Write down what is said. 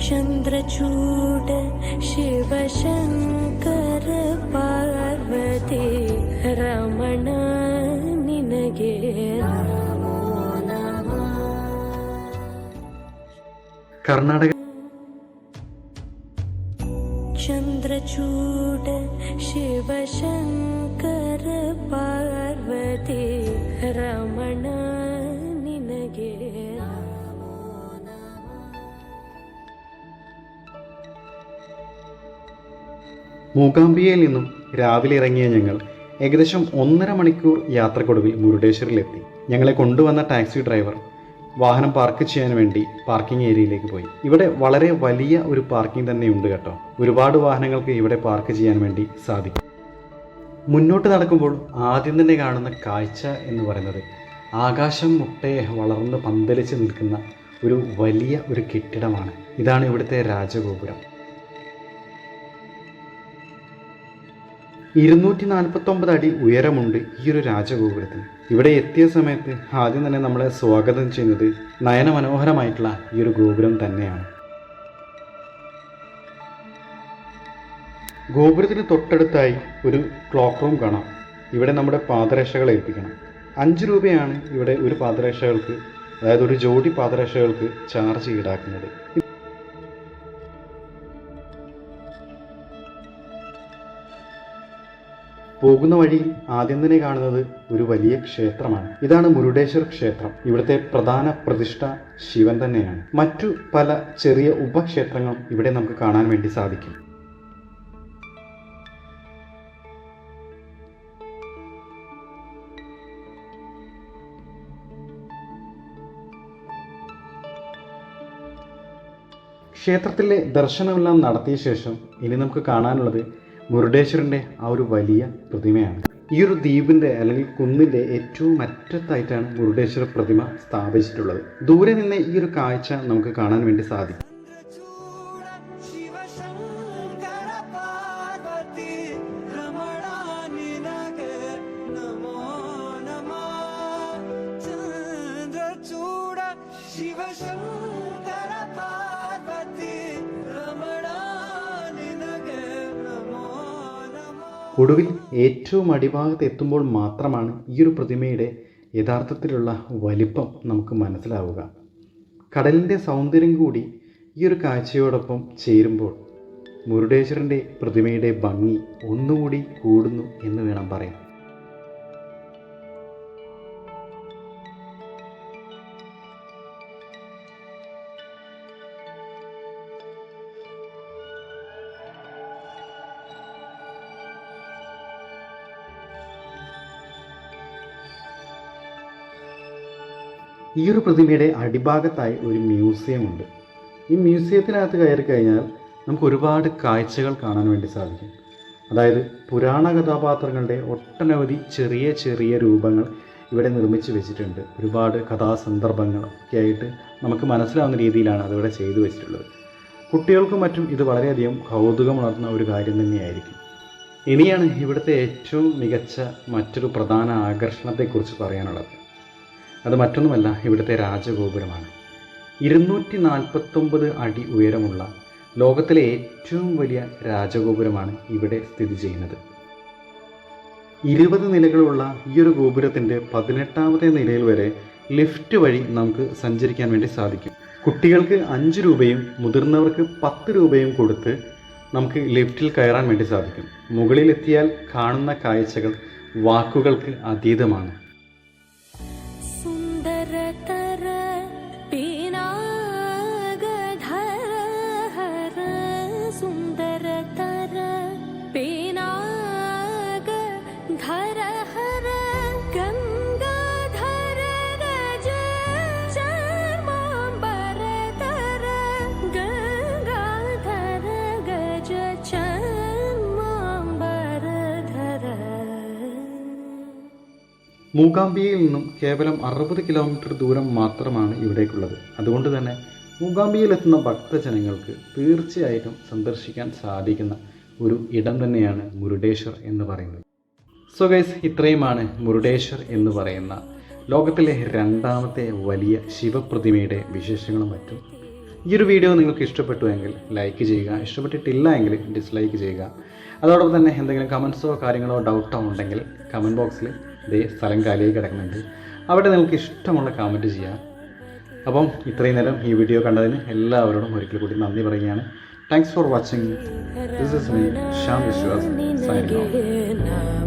चंद्रचूड शिव शंकर पार्वती रमण निनगे नमो नमः. കർണാടക चंद्रचूड शिव शंकर पार्वती रमण निनगे नमो नमः. മൂകാംബികയിൽ നിന്നും രാവിലെ ഇറങ്ങിയ ഞങ്ങൾ ഏകദേശം 1.5 മണിക്കൂർ യാത്രക്കൊടുവിൽ മുരുടേശ്വറിലെത്തി. ഞങ്ങളെ കൊണ്ടുവന്ന ടാക്സി ഡ്രൈവർ വാഹനം പാർക്ക് ചെയ്യാൻ വേണ്ടി പാർക്കിംഗ് ഏരിയയിലേക്ക് പോയി. ഇവിടെ വളരെ വലിയ ഒരു പാർക്കിംഗ് തന്നെയുണ്ട് കേട്ടോ. ഒരുപാട് വാഹനങ്ങൾക്ക് ഇവിടെ പാർക്ക് ചെയ്യാൻ വേണ്ടി സാധിക്കും. മുന്നോട്ട് നടക്കുമ്പോൾ ആദ്യം തന്നെ കാണുന്ന കാഴ്ച എന്ന് പറയുന്നത് ആകാശം മുട്ടയെ വളർന്ന് പന്തലിച്ച് നിൽക്കുന്ന ഒരു വലിയ ഒരു കെട്ടിടമാണ്. ഇതാണ് ഇവിടുത്തെ രാജഗോപുരം. 249 അടി ഉയരമുണ്ട് ഈ ഒരു രാജഗോപുരത്തിന്. ഇവിടെ എത്തിയ സമയത്ത് ആദ്യം തന്നെ നമ്മളെ സ്വാഗതം ചെയ്യുന്നത് നയനമനോഹരമായിട്ടുള്ള ഈ ഒരു ഗോപുരം തന്നെയാണ്. ഗോപുരത്തിന് തൊട്ടടുത്തായി ഒരു ക്ലോക്ക് റൂം കാണാം. ഇവിടെ നമ്മുടെ പാദരക്ഷകൾ ഏൽപ്പിക്കണം. 5 രൂപയാണ് ഇവിടെ ഒരു പാദരക്ഷകൾക്ക്, അതായത് ഒരു ജോഡി പാദരക്ഷകൾക്ക് ചാർജ് ഈടാക്കുന്നത്. പോകുന്ന വഴി ആദ്യം തന്നെ കാണുന്നത് ഒരു വലിയ ക്ഷേത്രമാണ്. ഇതാണ് മുരുടേശ്വർ ക്ഷേത്രം. ഇവിടുത്തെ പ്രധാന പ്രതിഷ്ഠ ശിവൻ തന്നെയാണ്. മറ്റു പല ചെറിയ ഉപക്ഷേത്രങ്ങളും ഇവിടെ നമുക്ക് കാണാൻ വേണ്ടി സാധിക്കും. ക്ഷേത്രത്തിലെ ദർശനമെല്ലാം നടത്തിയ ശേഷം ഇനി നമുക്ക് കാണാനുള്ളത് മുരുടേശ്വരൻ്റെ ആ ഒരു വലിയ പ്രതിമയാണ്. ഈ ഒരു ദ്വീപിൻ്റെ അല്ലെങ്കിൽ കുന്നിൻ്റെ ഏറ്റവും അറ്റത്തായിട്ടാണ് മുരുടേശ്വര പ്രതിമ സ്ഥാപിച്ചിട്ടുള്ളത്. ദൂരെ നിന്ന് ഈ ഒരു കാഴ്ച നമുക്ക് കാണാൻ വേണ്ടി സാധിക്കും. ഒടുവിൽ ഏറ്റവും അടിഭാഗത്ത് എത്തുമ്പോൾ മാത്രമാണ് ഈ ഒരു പ്രതിമയുടെ യഥാർത്ഥത്തിലുള്ള വലിപ്പം നമുക്ക് മനസ്സിലാവുക. കടലിൻ്റെ സൗന്ദര്യം കൂടി ഈ ഒരു കാഴ്ചയോടൊപ്പം ചേരുമ്പോൾ മുരുടേശ്വരൻ്റെ പ്രതിമയുടെ ഭംഗി ഒന്നുകൂടി കൂടുന്നു എന്ന് വേണം പറയാൻ. ഈ ഒരു പ്രതിമയുടെ അടിഭാഗത്തായി ഒരു മ്യൂസിയം ഉണ്ട്. ഈ മ്യൂസിയത്തിനകത്ത് കയറി കഴിഞ്ഞാൽ നമുക്ക് ഒരുപാട് കാഴ്ചകൾ കാണാൻ വേണ്ടി സാധിക്കും. അതായത് പുരാണ കഥാപാത്രങ്ങളുടെ ഒട്ടനവധി ചെറിയ ചെറിയ രൂപങ്ങൾ ഇവിടെ നിർമ്മിച്ച് വെച്ചിട്ടുണ്ട്. ഒരുപാട് കഥാസന്ദർഭങ്ങളൊക്കെ ആയിട്ട് നമുക്ക് മനസ്സിലാവുന്ന രീതിയിലാണ് അതിവിടെ ചെയ്തു വെച്ചിട്ടുള്ളത്. കുട്ടികൾക്കും മറ്റും ഇത് വളരെയധികം കൗതുകമുണർത്തുന്ന ഒരു കാര്യം തന്നെയായിരിക്കും. ഇനിയാണ് ഇവിടുത്തെ ഏറ്റവും മികച്ച മറ്റൊരു പ്രധാന ആകർഷണത്തെക്കുറിച്ച് പറയാനുള്ളത്. അത് മറ്റൊന്നുമല്ല, ഇവിടുത്തെ രാജഗോപുരമാണ്. 249 അടി ഉയരമുള്ള ലോകത്തിലെ ഏറ്റവും വലിയ രാജഗോപുരമാണ് ഇവിടെ സ്ഥിതി ചെയ്യുന്നത്. 20 നിലകളുള്ള ഈ ഒരു ഗോപുരത്തിൻ്റെ 18ാമത്തെ നിലയിൽ വരെ ലിഫ്റ്റ് വഴി നമുക്ക് സഞ്ചരിക്കാൻ വേണ്ടി സാധിക്കും. കുട്ടികൾക്ക് 5 രൂപയും മുതിർന്നവർക്ക് 10 രൂപയും കൊടുത്ത് നമുക്ക് ലിഫ്റ്റിൽ കയറാൻ വേണ്ടി സാധിക്കും. മുകളിലെത്തിയാൽ കാണുന്ന കാഴ്ചകൾ വാക്കുകൾക്ക് അതീതമാണ്. മൂകാംബികയിൽ നിന്നും കേവലം 60 കിലോമീറ്റർ ദൂരം മാത്രമാണ് ഇവിടേക്കുള്ളത്. അതുകൊണ്ട് തന്നെ മൂകാംബികയിലെത്തുന്ന ഭക്തജനങ്ങൾക്ക് തീർച്ചയായിട്ടും സന്ദർശിക്കാൻ സാധിക്കുന്ന ഒരു ഇടം തന്നെയാണ് മുരുടേശ്വർ എന്ന് പറയുന്നത്. സോ ഗൈസ്, ഇത്രയുമാണ് മുരുടേശ്വർ എന്ന് പറയുന്ന ലോകത്തിലെ 2ാമത്തെ വലിയ ശിവപ്രതിമയുടെ വിശേഷങ്ങളും മറ്റും. ഈ ഒരു വീഡിയോ നിങ്ങൾക്ക് ഇഷ്ടപ്പെട്ടു എങ്കിൽ ലൈക്ക് ചെയ്യുക, ഇഷ്ടപ്പെട്ടിട്ടില്ല എങ്കിൽ ഡിസ്ലൈക്ക് ചെയ്യുക. അതോടൊപ്പം തന്നെ എന്തെങ്കിലും കമൻസോ കാര്യങ്ങളോ ഡൗട്ടോ ഉണ്ടെങ്കിൽ കമൻറ്റ് ബോക്സിൽ ഇതേ സ്ഥലം കാലിയായി കിടക്കുന്നുണ്ട്, അവിടെ നിങ്ങൾക്ക് ഇഷ്ടമുള്ള കമൻറ്റ് ചെയ്യാം. അപ്പം ഇത്രയും നേരം ഈ വീഡിയോ കണ്ടതിന് എല്ലാവരോടും ഒരിക്കൽ കൂടി നന്ദി പറയുകയാണ്. Thanks for watching. This is me, Shyam Vishwas, signing off.